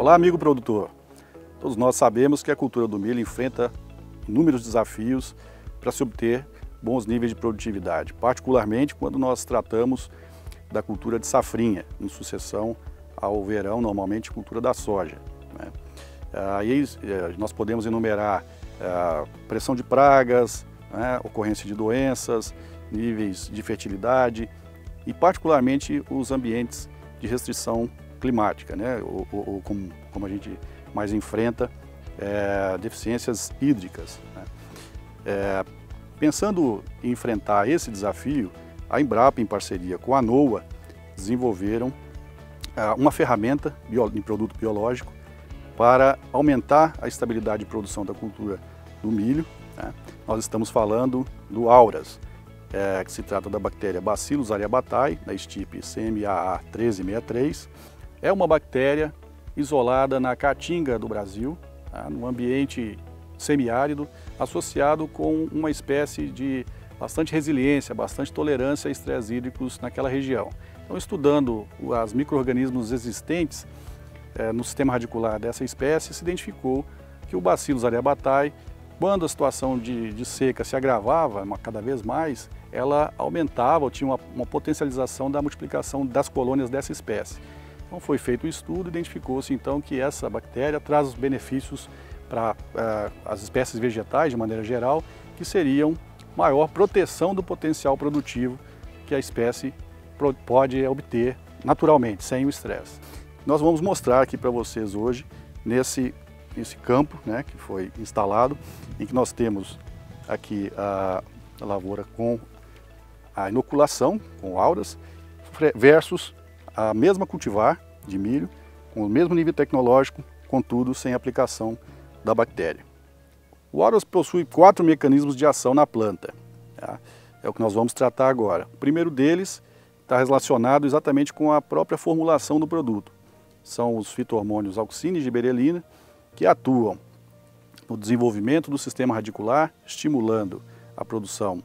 Olá, amigo produtor. Todos nós sabemos que a cultura do milho enfrenta inúmeros desafios para se obter bons níveis de produtividade, particularmente quando nós tratamos da cultura de safrinha, em sucessão ao verão, normalmente cultura da soja, né? Aí nós podemos enumerar pressão de pragas, né, ocorrência de doenças, níveis de fertilidade e particularmente os ambientes de restrição climática, né, ou como a gente mais enfrenta, deficiências hídricas, né? Pensando em enfrentar esse desafio, a Embrapa, em parceria com a NOAA, desenvolveram uma ferramenta em produto biológico para aumentar a estabilidade de produção da cultura do milho, né? Nós estamos falando do Auras, que se trata da bactéria Bacillus aryabhatae, da estirpe CMAA 1363. É uma bactéria isolada na caatinga do Brasil, tá? No ambiente semiárido, associado com uma espécie de bastante resiliência, bastante tolerância a estresses hídricos naquela região. Então, estudando os micro-organismos existentes no sistema radicular dessa espécie, se identificou que o Bacillus aryabhatae, quando a situação de seca se agravava cada vez mais, ela aumentava ou tinha uma potencialização da multiplicação das colônias dessa espécie. Então foi feito o estudo, identificou-se então que essa bactéria traz os benefícios para as espécies vegetais de maneira geral, que seriam maior proteção do potencial produtivo que a espécie pode obter naturalmente, sem o estresse. Nós vamos mostrar aqui para vocês hoje, nesse campo, né, que foi instalado, em que nós temos aqui a lavoura com a inoculação, com auras, versus a mesma cultivar de milho, com o mesmo nível tecnológico, contudo sem aplicação da bactéria. O Auras possui 4 mecanismos de ação na planta, tá? É o que nós vamos tratar agora. O primeiro deles está relacionado exatamente com a própria formulação do produto. São os fito-hormônios auxina e giberelina, que atuam no desenvolvimento do sistema radicular, estimulando a produção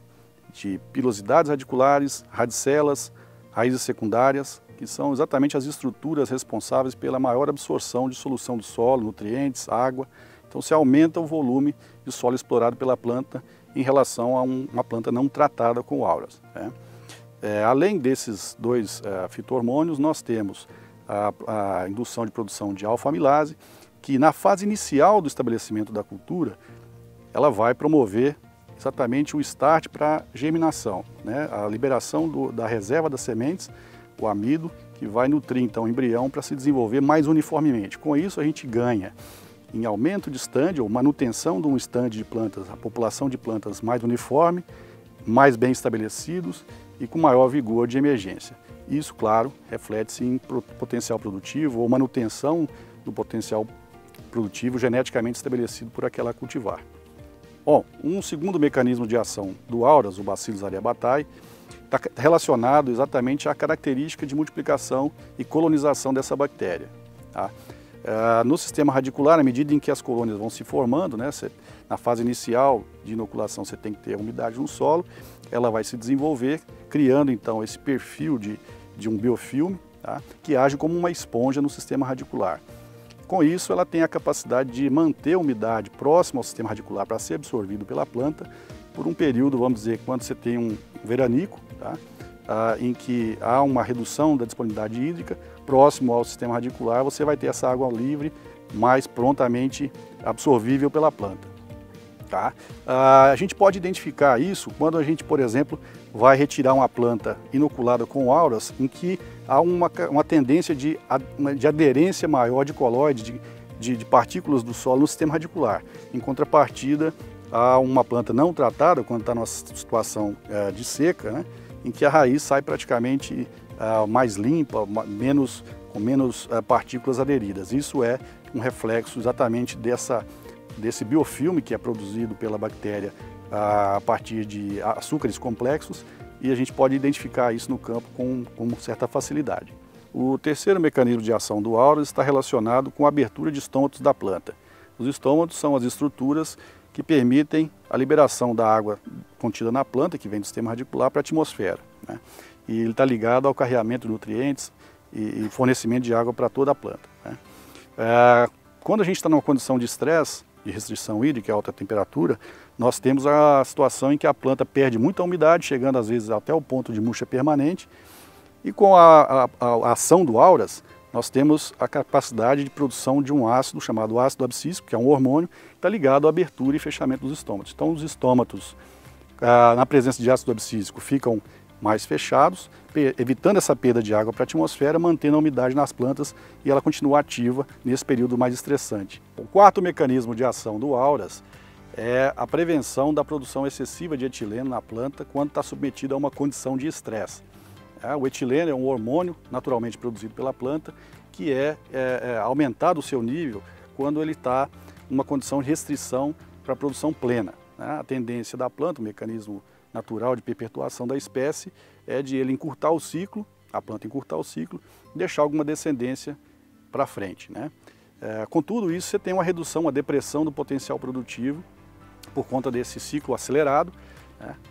de pilosidades radiculares, radicelas, raízes secundárias, que são exatamente as estruturas responsáveis pela maior absorção de solução do solo, nutrientes, água. Então se aumenta o volume de solo explorado pela planta em relação a uma planta não tratada com auras, né? Além desses dois fito-hormônios, nós temos a indução de produção de alfa-amilase, que na fase inicial do estabelecimento da cultura, ela vai promover exatamente o start para germinação, né? A liberação da reserva das sementes, o amido, que vai nutrir então o embrião para se desenvolver mais uniformemente. Com isso a gente ganha em aumento de stand ou manutenção de um stand de plantas, a população de plantas mais uniforme, mais bem estabelecidos e com maior vigor de emergência. Isso, claro, reflete-se em potencial produtivo ou manutenção do potencial produtivo geneticamente estabelecido por aquela cultivar. Bom, um segundo mecanismo de ação do Auras, o Bacillus aryabhatae, está relacionado exatamente à característica de multiplicação e colonização dessa bactéria, tá? No sistema radicular, à medida em que as colônias vão se formando, né, na fase inicial de inoculação você tem que ter umidade no solo, ela vai se desenvolver, criando então esse perfil de um biofilme, tá, que age como uma esponja no sistema radicular. Com isso, ela tem a capacidade de manter a umidade próxima ao sistema radicular para ser absorvido pela planta por um período, vamos dizer, quando você tem um veranico, tá, em que há uma redução da disponibilidade hídrica, próximo ao sistema radicular, você vai ter essa água livre mais prontamente absorvível pela planta, tá? A gente pode identificar isso quando a gente, por exemplo, vai retirar uma planta inoculada com auras, em que há uma tendência de aderência maior de colóide, de partículas do solo no sistema radicular. Em contrapartida, há uma planta não tratada, quando está numa situação de seca, né, em que a raiz sai praticamente mais limpa, com menos partículas aderidas. Isso é um reflexo exatamente desse biofilme que é produzido pela bactéria a partir de açúcares complexos, e a gente pode identificar isso no campo com certa facilidade. O terceiro mecanismo de ação do Auras está relacionado com a abertura de estômatos da planta. Os estômatos são as estruturas que permitem a liberação da água contida na planta, que vem do sistema radicular, para a atmosfera, né? E ele está ligado ao carreamento de nutrientes e fornecimento de água para toda a planta, né? Quando a gente está numa condição de estresse, de restrição hídrica e alta temperatura, nós temos a situação em que a planta perde muita umidade, chegando às vezes até o ponto de murcha permanente, e com a ação do auras, nós temos a capacidade de produção de um ácido chamado ácido abscísico, que é um hormônio, que está ligado à abertura e fechamento dos estômatos. Então os estômatos, na presença de ácido abscísico, ficam mais fechados, evitando essa perda de água para a atmosfera, mantendo a umidade nas plantas e ela continua ativa nesse período mais estressante. O quarto mecanismo de ação do auras é a prevenção da produção excessiva de etileno na planta quando está submetida a uma condição de estresse. O etileno é um hormônio naturalmente produzido pela planta que é aumentado o seu nível quando ele está em uma condição de restrição para a produção plena. A tendência da planta, o mecanismo natural de perpetuação da espécie, é de ele encurtar o ciclo, a planta encurtar o ciclo, e deixar alguma descendência para frente. Com tudo isso, você tem uma redução, uma depressão do potencial produtivo por conta desse ciclo acelerado.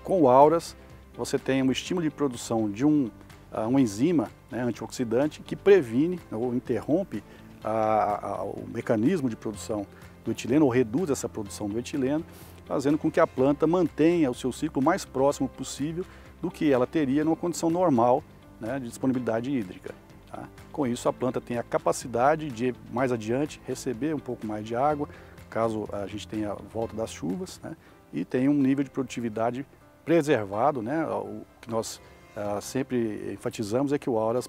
Com o auras, você tem um estímulo de produção de uma enzima antioxidante que previne ou interrompe o mecanismo de produção do etileno, ou reduz essa produção do etileno, fazendo com que a planta mantenha o seu ciclo mais próximo possível do que ela teria numa condição normal de disponibilidade hídrica. Com isso, a planta tem a capacidade de, mais adiante, receber um pouco mais de água, caso a gente tenha a volta das chuvas, e tem um nível de produtividade preservado. O que nós sempre enfatizamos é que o auras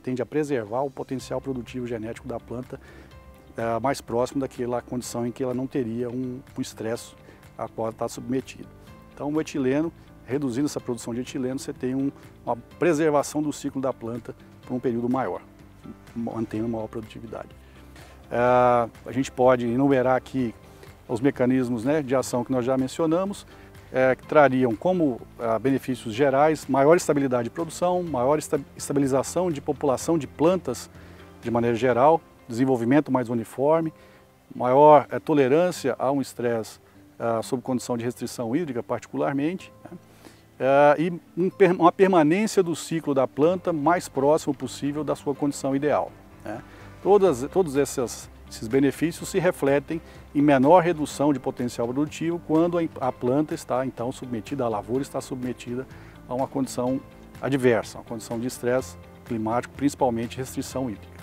tende a preservar o potencial produtivo genético da planta mais próximo daquela condição em que ela não teria um estresse a qual está submetida. Então o etileno, reduzindo essa produção de etileno, você tem uma preservação do ciclo da planta por um período maior, mantendo maior produtividade. A gente pode enumerar aqui os mecanismos de ação que nós já mencionamos, que trariam como benefícios gerais maior estabilidade de produção, maior estabilização de população de plantas de maneira geral, desenvolvimento mais uniforme, maior tolerância a um estresse sob condição de restrição hídrica particularmente, e uma permanência do ciclo da planta mais próximo possível da sua condição ideal. Todos esses benefícios se refletem em menor redução de potencial produtivo quando a planta está então submetida, a lavoura está submetida a uma condição adversa, uma condição de estresse climático, principalmente restrição hídrica.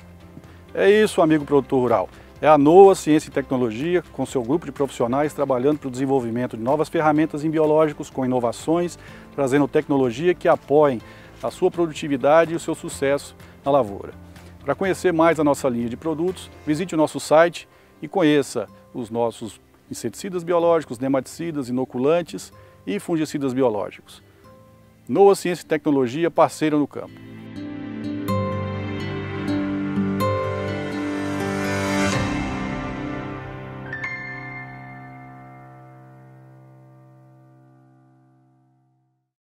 É isso, amigo produtor rural. É a NOAA Ciência e Tecnologia, com seu grupo de profissionais, trabalhando para o desenvolvimento de novas ferramentas em biológicos, com inovações, trazendo tecnologia que apoiem a sua produtividade e o seu sucesso na lavoura. Para conhecer mais a nossa linha de produtos, visite o nosso site e conheça os nossos inseticidas biológicos, nematicidas, inoculantes e fungicidas biológicos. NOAA Ciência e Tecnologia, parceiro no campo.